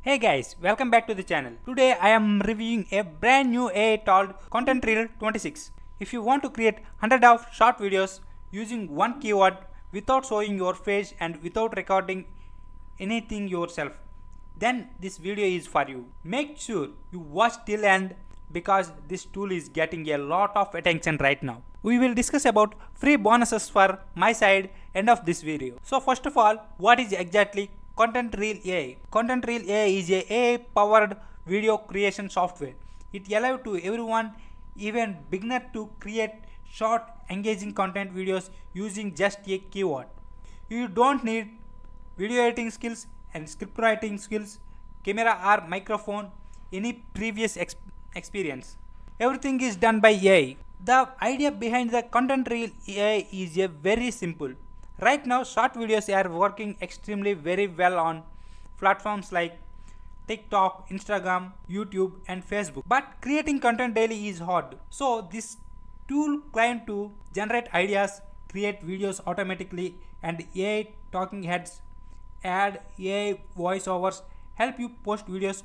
Hey guys, welcome back to the channel. Today I am reviewing a brand new AI called ContentReel26. If you want to create 100 of short videos using one keyword without showing your face and without recording anything yourself, then this video is for you. Make sure you watch till end because this tool is getting a lot of attention right now. We will discuss about free bonuses for my side end of this video. So first of all, what is exactly ContentReelAI? ContentReelAI is a AI-powered video creation software. It allows to everyone, even beginner, to create short, engaging content videos using just a keyword. You don't need video editing skills and script writing skills, camera or microphone, any previous experience. Everything is done by AI. The idea behind the ContentReelAI is a very simple. Right now, short videos are working extremely very well on platforms like TikTok, Instagram, YouTube, and Facebook. But creating content daily is hard. So this tool claims to generate ideas, create videos automatically, and AI talking heads, add AI voiceovers, help you post videos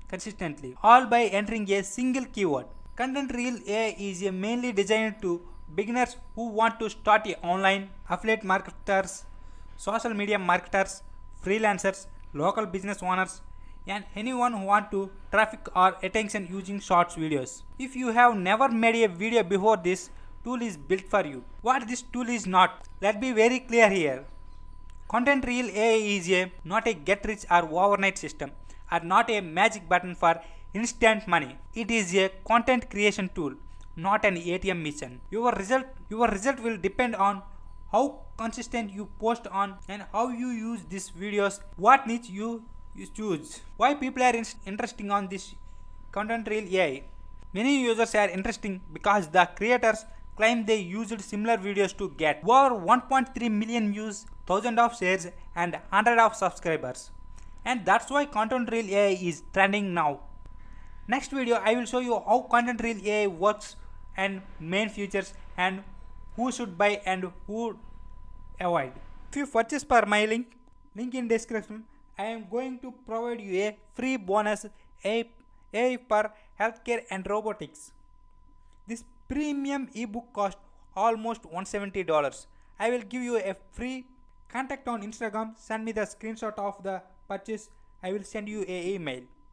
consistently, all by entering a single keyword. ContentReelAI is mainly designed to beginners who want to start online, affiliate marketers, social media marketers, freelancers, local business owners, and anyone who want to traffic or attention using shorts videos. If you have never made a video before, this tool is built for you. What this tool is not, let's be very clear here. ContentReelAI is not a get rich or overnight system, or not a magic button for instant money. It is a content creation tool, not an ATM mission. Your result will depend on how consistent you post on and how you use these videos, what niche you choose. Why people are interested on this ContentReelAI? Many users are interested because the creators claim they used similar videos to get over 1.3 million views, thousands of shares, and hundreds of subscribers. And that's why ContentReelAI is trending now. Next video I will show you how ContentReelAI works and main features and who should buy and who avoid. If you purchase per my link in description, I am going to provide you a free bonus AI for healthcare and robotics. This premium ebook cost almost $170. I will give you a free contact on Instagram. Send me the screenshot of the purchase. I will send you an email.